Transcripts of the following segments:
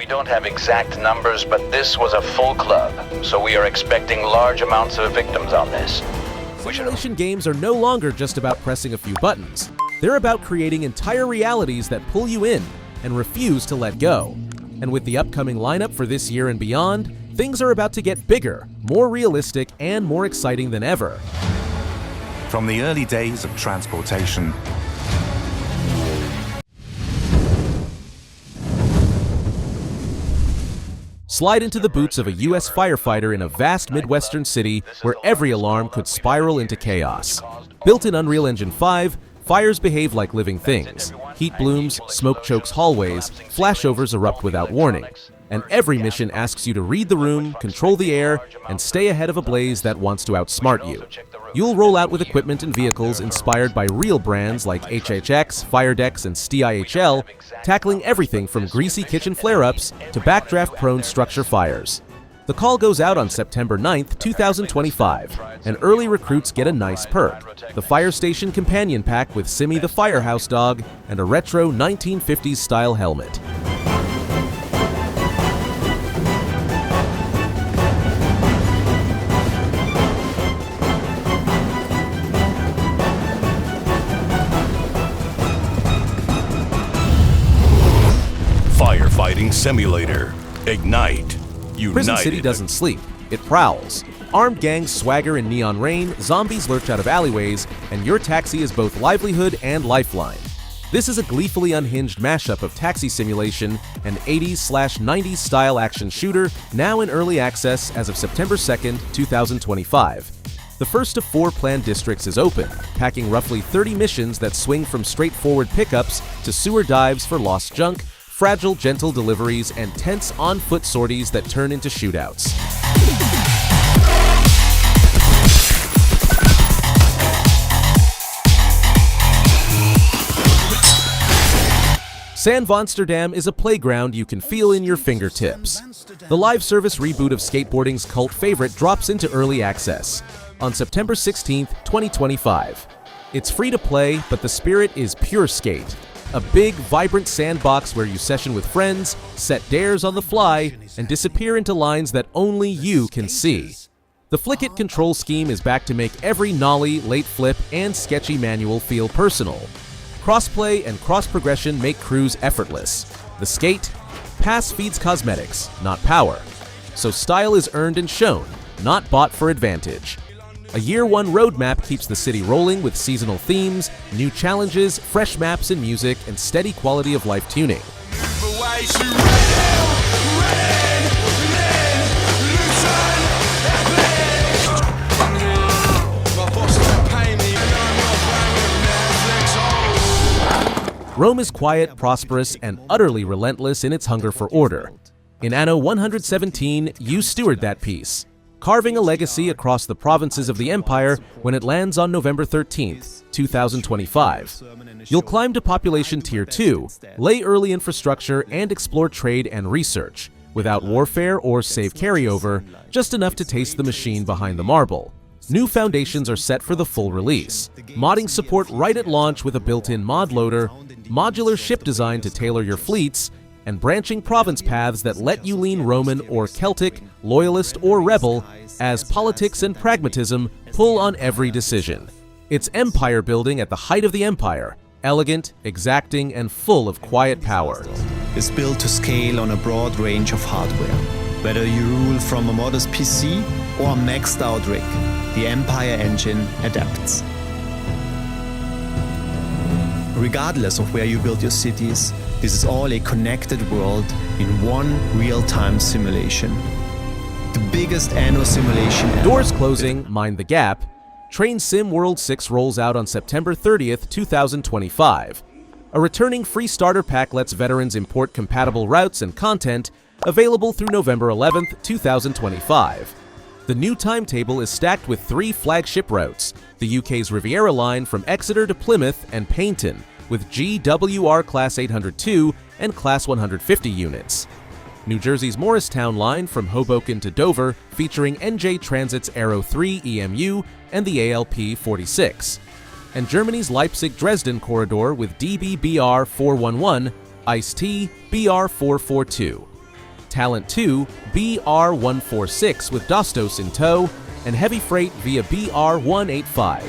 don't have exact numbers, but this was a full club, so we are expecting large amounts of victims on this. Simulation games are no longer just about pressing a few buttons. They're about creating entire realities that pull you in and refuse to let go. And with the upcoming lineup for this year and beyond, things are about to get bigger, more realistic, and more exciting than ever. From the early days of transportation, slide into the boots of a US firefighter in a vast Midwestern city where every alarm could spiral into chaos. Built in Unreal Engine 5, fires behave like living things. Heat blooms, smoke chokes hallways, flashovers erupt without warning. And every mission asks you to read the room, control the air, and stay ahead of a blaze that wants to outsmart you. You'll roll out with equipment and vehicles inspired by real brands like HHX, Firedex, and STIHL, tackling everything from greasy kitchen flare-ups to backdraft-prone structure fires. The call goes out on September 9th, 2025, and early recruits get a nice perk: the Fire Station Companion Pack with Simmy the Firehouse Dog and a retro 1950s-style helmet. Firefighting Simulator. Ignite. United. Prison City doesn't sleep. It prowls. Armed gangs swagger in neon rain, zombies lurch out of alleyways, and your taxi is both livelihood and lifeline. This is a gleefully unhinged mashup of taxi simulation and 80s/90s style action shooter, now in early access as of September 2nd, 2025. The first of 4 planned districts is open, packing roughly 30 missions that swing from straightforward pickups to sewer dives for lost junk, fragile, gentle deliveries, and tense on-foot sorties that turn into shootouts. Sandvonsterdam is a playground you can feel in your fingertips. The live service reboot of skateboarding's cult favorite drops into early access on September 16th, 2025. It's free to play, but the spirit is pure skate. A big, vibrant sandbox where you session with friends, set dares on the fly, and disappear into lines that only you can see. The Flick-It control scheme is back to make every nollie, late flip, and sketchy manual feel personal. Crossplay and cross-progression make crews effortless. The skate? Pass feeds cosmetics, not power. So style is earned and shown, not bought for advantage. A Year 1 roadmap keeps the city rolling with seasonal themes, new challenges, fresh maps and music, and steady quality of life tuning. Rome is quiet, prosperous, and utterly relentless in its hunger for order. In Anno 117, you steward that peace, carving a legacy across the provinces of the Empire when it lands on November 13th, 2025. You'll climb to population Tier 2, lay early infrastructure, and explore trade and research, without warfare or save carryover, just enough to taste the machine behind the marble. New foundations are set for the full release. Modding support right at launch with a built-in mod loader, modular ship design to tailor your fleets, and branching province paths that let you lean Roman or Celtic, loyalist or rebel, as politics and pragmatism pull on every decision. It's empire building at the height of the empire, elegant, exacting, and full of quiet power. Is built to scale on a broad range of hardware. Whether you rule from a modest PC or a maxed out rig, the Empire engine adapts. Regardless of where you build your cities, this is all a connected world in one real-time simulation. The biggest Anno simulation ever. Doors closing, mind the gap. Train Sim World 6 rolls out on September 30th, 2025. A returning free starter pack lets veterans import compatible routes and content, available through November 11th, 2025. The new timetable is stacked with 3 flagship routes, the UK's Riviera line from Exeter to Plymouth and Paignton, with GWR Class 802 and Class 150 units. New Jersey's Morristown line from Hoboken to Dover, featuring NJ Transit's Aero 3 EMU and the ALP 46. And Germany's Leipzig-Dresden corridor with DB BR 411, Ice-T BR 442. Talent 2 BR-146 with Dostos in tow, and Heavy Freight via BR-185.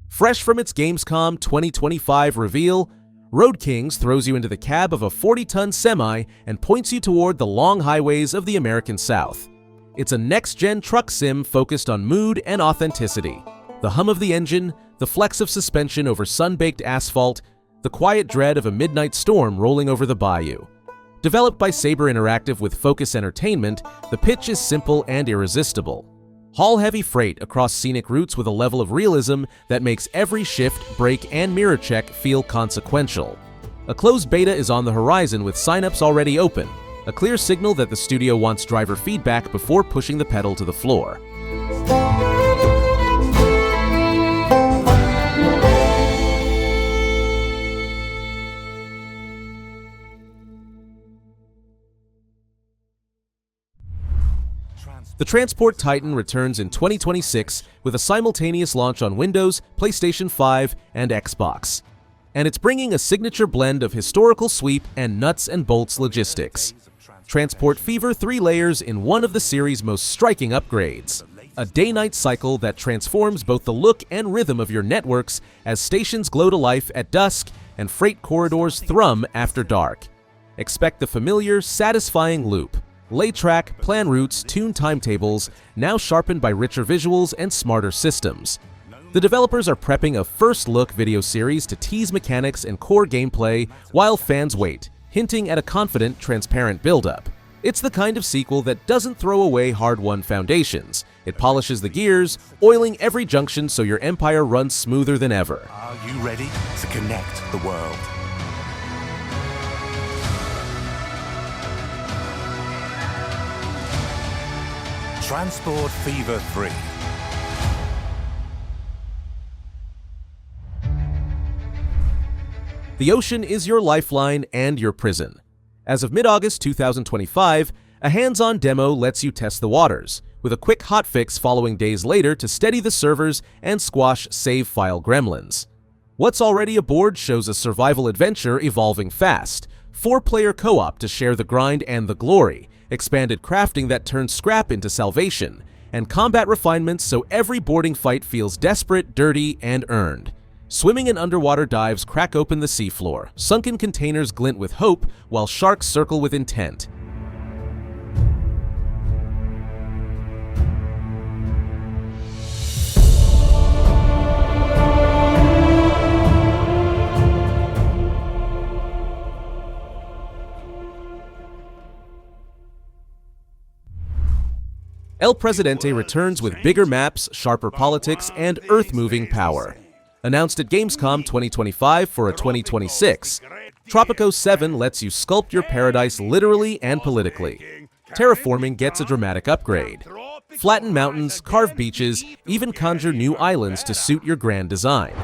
Fresh from its Gamescom 2025 reveal, Road Kings throws you into the cab of a 40-ton semi and points you toward the long highways of the American South. It's a next-gen truck sim focused on mood and authenticity. The hum of the engine, the flex of suspension over sun-baked asphalt, the quiet dread of a midnight storm rolling over the bayou. Developed by Saber Interactive with Focus Entertainment, the pitch is simple and irresistible. Haul heavy freight across scenic routes with a level of realism that makes every shift, brake, and mirror check feel consequential. A closed beta is on the horizon with signups already open, a clear signal that the studio wants driver feedback before pushing the pedal to the floor. The Transport Titan returns in 2026 with a simultaneous launch on Windows, PlayStation 5, and Xbox. And it's bringing a signature blend of historical sweep and nuts and bolts logistics. Transport Fever 3 layers in one of the series' most striking upgrades. A day-night cycle that transforms both the look and rhythm of your networks as stations glow to life at dusk and freight corridors thrum after dark. Expect the familiar, satisfying loop. Lay track, plan routes, tune timetables, now sharpened by richer visuals and smarter systems. The developers are prepping a first-look video series to tease mechanics and core gameplay while fans wait, hinting at a confident, transparent build-up. It's the kind of sequel that doesn't throw away hard-won foundations. It polishes the gears, oiling every junction so your empire runs smoother than ever. Are you ready to connect the world? Transport Fever 3. The ocean is your lifeline and your prison. As of mid-August 2025, a hands-on demo lets you test the waters, with a quick hotfix following days later to steady the servers and squash save file gremlins. What's already aboard shows a survival adventure evolving fast, 4-player co-op to share the grind and the glory, expanded crafting that turns scrap into salvation, and combat refinements so every boarding fight feels desperate, dirty, and earned. Swimming and underwater dives crack open the seafloor, sunken containers glint with hope while sharks circle with intent. El Presidente returns with bigger maps, sharper politics, and earth-moving power. Announced at Gamescom 2025 for a 2026, Tropico 7 lets you sculpt your paradise literally and politically. Terraforming gets a dramatic upgrade. Flatten mountains, carve beaches, even conjure new islands to suit your grand design.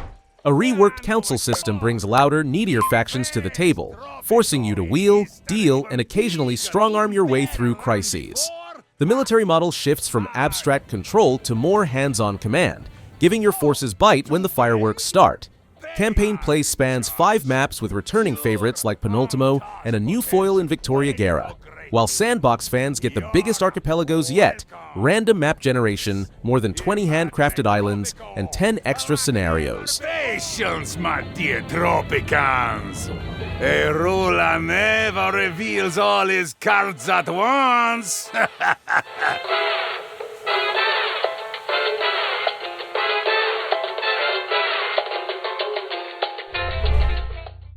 A reworked council system brings louder, needier factions to the table, forcing you to wheel, deal, and occasionally strong-arm your way through crises. The military model shifts from abstract control to more hands-on command, giving your forces bite when the fireworks start. Campaign play spans 5 maps with returning favorites like Penultimo and a new foil in Victoria Guerra, while Sandbox fans get the biggest archipelagos yet, random map generation, more than 20 handcrafted islands, and 10 extra scenarios. Patience, my dear Tropicans! A ruler never reveals all his cards at once!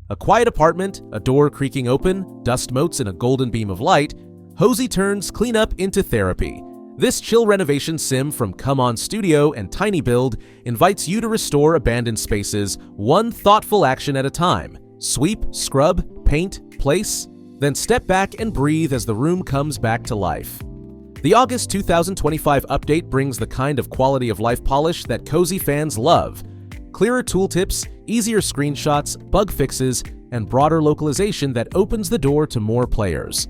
A quiet apartment, a door creaking open, dust motes in a golden beam of light, Hozy turns cleanup into therapy. This chill renovation sim from Come On Studio and Tiny Build invites you to restore abandoned spaces one thoughtful action at a time. Sweep, scrub, paint, place, then step back and breathe as the room comes back to life. The August 2025 update brings the kind of quality of life polish that cozy fans love. Clearer tooltips, easier screenshots, bug fixes, and broader localization that opens the door to more players.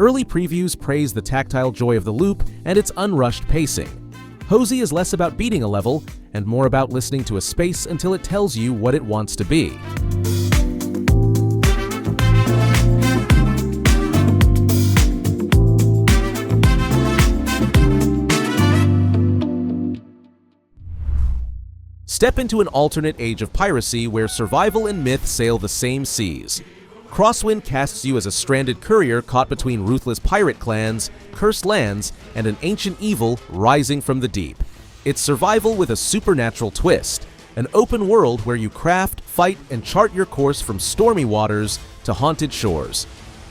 Early previews praise the tactile joy of the loop and its unrushed pacing. Hozy is less about beating a level and more about listening to a space until it tells you what it wants to be. Step into an alternate age of piracy where survival and myth sail the same seas. Crosswind casts you as a stranded courier caught between ruthless pirate clans, cursed lands, and an ancient evil rising from the deep. It's survival with a supernatural twist, an open world where you craft, fight, and chart your course from stormy waters to haunted shores.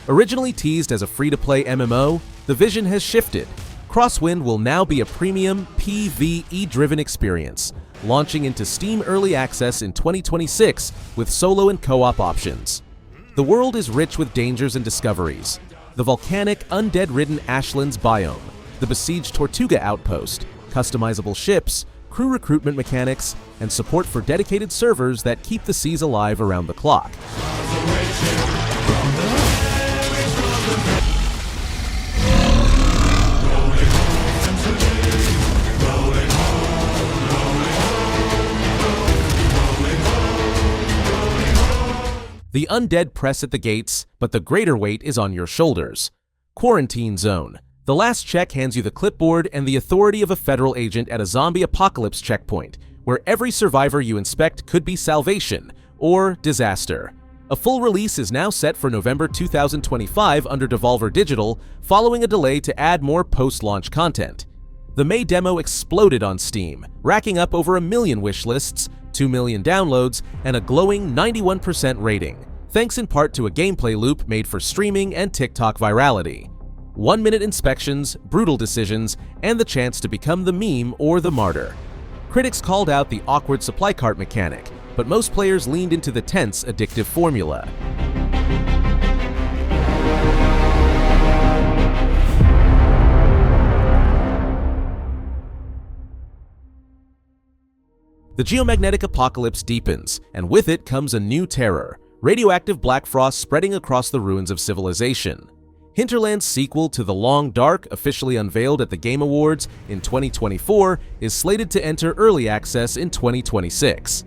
Originally teased as a free-to-play MMO, the vision has shifted. Crosswind will now be a premium PvE-driven experience, launching into Steam Early Access in 2026 with solo and co-op options. The world is rich with dangers and discoveries. The volcanic, undead-ridden Ashlands biome, the besieged Tortuga outpost, customizable ships, crew recruitment mechanics, and support for dedicated servers that keep the seas alive around the clock. The undead press at the gates, but the greater weight is on your shoulders. Quarantine Zone. The last check hands you the clipboard and the authority of a federal agent at a zombie apocalypse checkpoint, where every survivor you inspect could be salvation or disaster. A full release is now set for November 2025 under Devolver Digital, following a delay to add more post-launch content. The May demo exploded on Steam, racking up over 1 million wishlists, 2 million downloads, and a glowing 91% rating, thanks in part to a gameplay loop made for streaming and TikTok virality. 1-minute inspections, brutal decisions, and the chance to become the meme or the martyr. Critics called out the awkward supply cart mechanic, but most players leaned into the tense, addictive formula. The geomagnetic apocalypse deepens, and with it comes a new terror, radioactive BLACKFROST spreading across the ruins of civilization. Hinterland's sequel to The Long Dark, officially unveiled at the Game Awards in 2024, is slated to enter early access in 2026.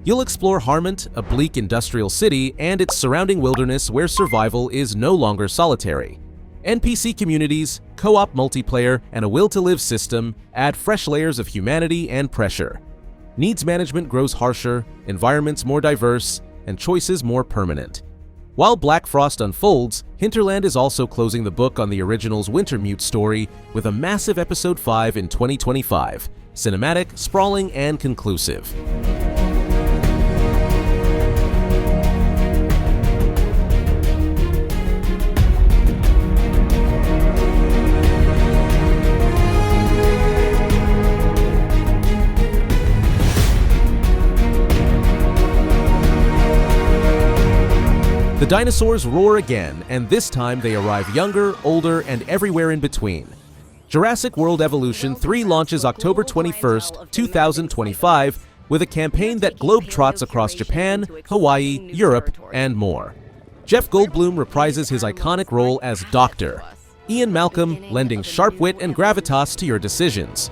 You'll explore Harmont, a bleak industrial city, and its surrounding wilderness where survival is no longer solitary. NPC communities, co-op multiplayer, and a will-to-live system add fresh layers of humanity and pressure. Needs management grows harsher, environments more diverse, and choices more permanent. While BLACKFROST unfolds, Hinterland is also closing the book on the original's Wintermute story with a massive Episode 5 in 2025, cinematic, sprawling, and conclusive. The dinosaurs roar again, and this time they arrive younger, older, and everywhere in between. Jurassic World Evolution 3 launches October 21st, 2025, with a campaign that globetrots across Japan, Hawaii, Europe, and more. Jeff Goldblum reprises his iconic role as Doctor, Ian Malcolm lending sharp wit and gravitas to your decisions.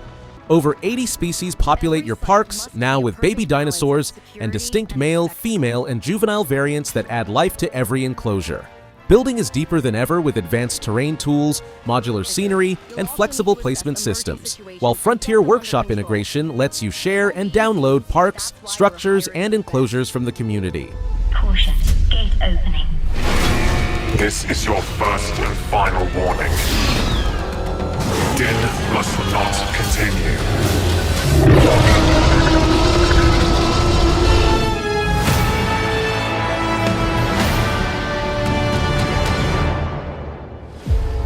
Over 80 species populate your parks, now with baby dinosaurs and distinct male, female, and juvenile variants that add life to every enclosure. Building is deeper than ever with advanced terrain tools, modular scenery, and flexible placement systems, while Frontier Workshop integration lets you share and download parks, structures, and enclosures from the community. Caution, gate opening. This is your first and final warning. Din must not continue.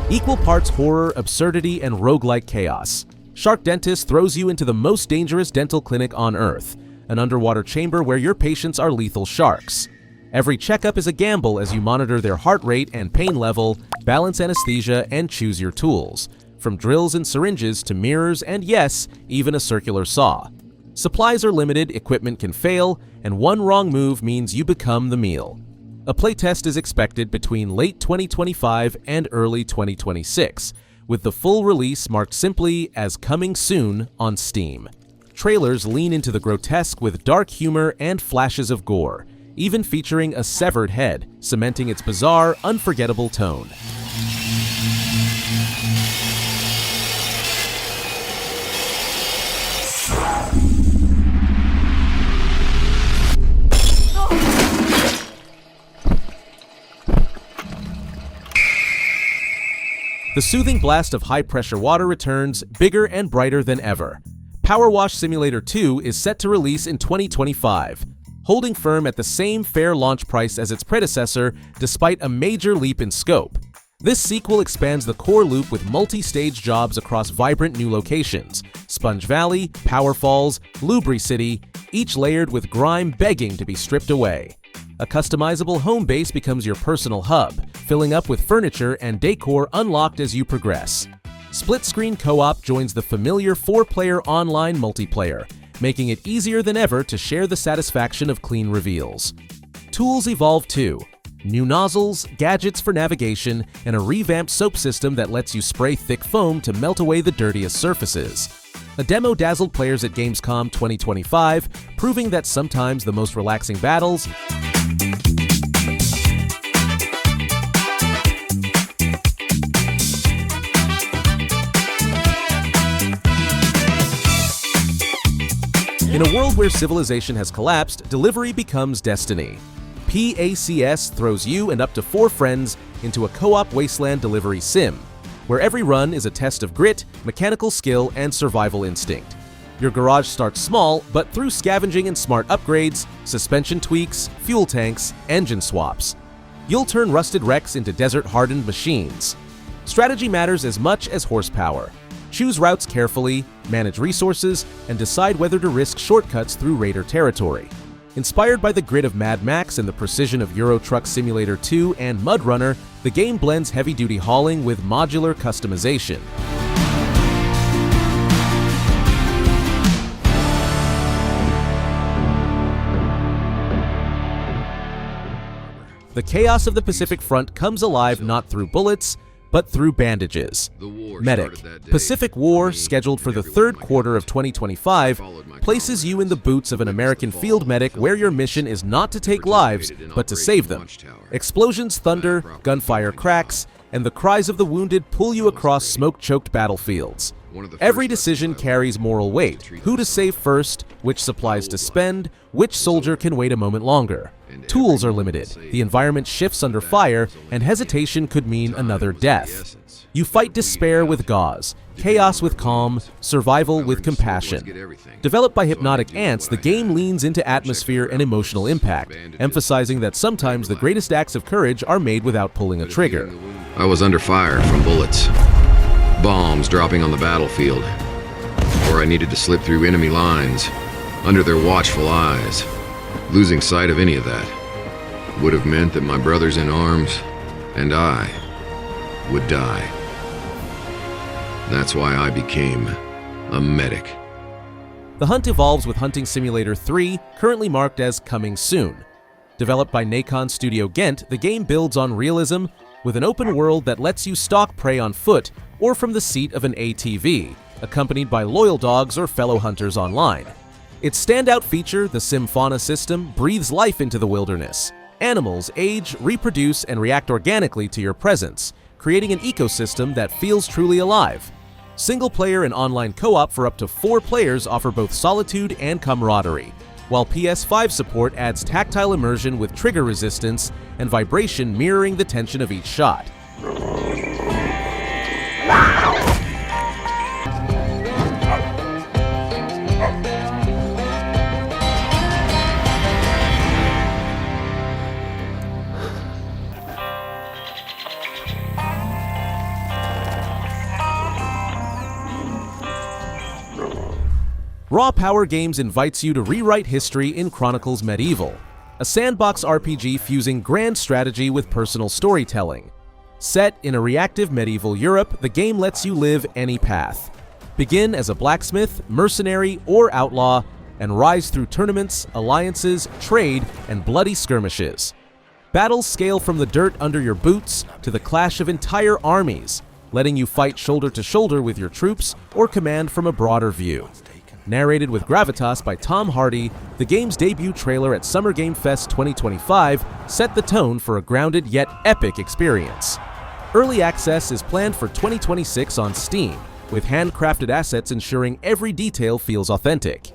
Equal parts horror, absurdity, and roguelike chaos. Shark Dentist throws you into the most dangerous dental clinic on Earth, an underwater chamber where your patients are lethal sharks. Every checkup is a gamble as you monitor their heart rate and pain level, balance anesthesia, and choose your tools. From drills and syringes to mirrors and, yes, even a circular saw. Supplies are limited, equipment can fail, and one wrong move means you become the meal. A playtest is expected between late 2025 and early 2026, with the full release marked simply as coming soon on Steam. Trailers lean into the grotesque with dark humor and flashes of gore, even featuring a severed head, cementing its bizarre, unforgettable tone. The soothing blast of high-pressure water returns, bigger and brighter than ever. PowerWash Simulator 2 is set to release in 2025, holding firm at the same fair launch price as its predecessor despite a major leap in scope. This sequel expands the core loop with multi-stage jobs across vibrant new locations: Sponge Valley, Power Falls, Lubri City, each layered with grime begging to be stripped away. A customizable home base becomes your personal hub, filling up with furniture and decor unlocked as you progress. Split-screen co-op joins the familiar 4-player online multiplayer, making it easier than ever to share the satisfaction of clean reveals. Tools evolve too. New nozzles, gadgets for navigation, and a revamped soap system that lets you spray thick foam to melt away the dirtiest surfaces. A demo dazzled players at Gamescom 2025, proving that sometimes the most relaxing battles In a world where civilization has collapsed, delivery becomes destiny. PACS throws you and up to 4 friends into a co-op wasteland delivery sim, where every run is a test of grit, mechanical skill, and survival instinct. Your garage starts small, but through scavenging and smart upgrades, suspension tweaks, fuel tanks, engine swaps, you'll turn rusted wrecks into desert-hardened machines. Strategy matters as much as horsepower. Choose routes carefully, manage resources, and decide whether to risk shortcuts through raider territory. Inspired by the grit of Mad Max and the precision of Euro Truck Simulator 2 and Mud Runner, the game blends heavy-duty hauling with modular customization. The chaos of the Pacific Front comes alive not through bullets, but through bandages. Medic. Pacific War, scheduled for the third quarter of 2025, places you in the boots of an American field medic where your mission is not to take lives, but to save them. Explosions thunder, gunfire cracks, and the cries of the wounded pull you across smoke-choked battlefields. Every decision carries moral weight: who to save first, which supplies to spend, which soldier can wait a moment longer. Tools are limited, the environment shifts under fire, and hesitation could mean another death. You fight despair with gauze, chaos with calm, survival with compassion. Developed by Hypnotic Ants, the game leans into atmosphere and emotional impact, emphasizing that sometimes the greatest acts of courage are made without pulling a trigger. I was under fire from bullets, bombs dropping on the battlefield, or I needed to slip through enemy lines, under their watchful eyes. Losing sight of any of that would have meant that my brothers in arms and I would die. That's why I became a medic. The hunt evolves with Hunting Simulator 3, currently marked as coming soon. Developed by Nacon Studio Ghent, the game builds on realism with an open world that lets you stalk prey on foot or from the seat of an ATV, accompanied by loyal dogs or fellow hunters online. Its standout feature, the Sim-Fauna system, breathes life into the wilderness. Animals age, reproduce, and react organically to your presence, creating an ecosystem that feels truly alive. Single-player and online co-op for up to 4 players offer both solitude and camaraderie, while PS5 support adds tactile immersion with trigger resistance and vibration mirroring the tension of each shot. Raw Power Games invites you to rewrite history in Chronicles Medieval, a sandbox RPG fusing grand strategy with personal storytelling. Set in a reactive medieval Europe, the game lets you live any path. Begin as a blacksmith, mercenary, or outlaw, and rise through tournaments, alliances, trade, and bloody skirmishes. Battles scale from the dirt under your boots to the clash of entire armies. letting you fight shoulder to shoulder with your troops or command from a broader view. Narrated with gravitas by Tom Hardy, the game's debut trailer at Summer Game Fest 2025 set the tone for a grounded yet epic experience. Early access is planned for 2026 on Steam, with handcrafted assets ensuring every detail feels authentic.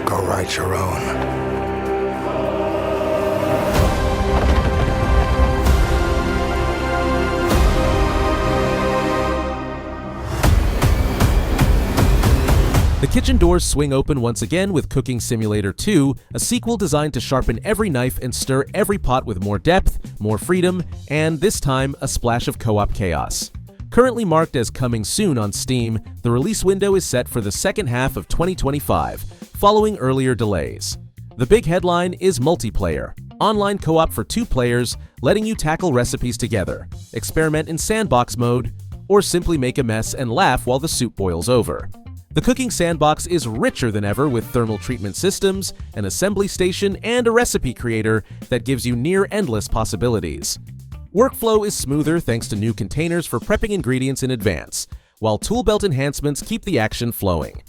Go write your own. The kitchen doors swing open once again with Cooking Simulator 2, a sequel designed to sharpen every knife and stir every pot with more depth, more freedom, and this time, a splash of co-op chaos. Currently marked as coming soon on Steam, the release window is set for the second half of 2025, following earlier delays. The big headline is multiplayer, online co-op for 2 players, letting you tackle recipes together, experiment in sandbox mode, or simply make a mess and laugh while the soup boils over. The cooking sandbox is richer than ever with thermal treatment systems, an assembly station, and a recipe creator that gives you near-endless possibilities. Workflow is smoother thanks to new containers for prepping ingredients in advance, while tool belt enhancements keep the action flowing.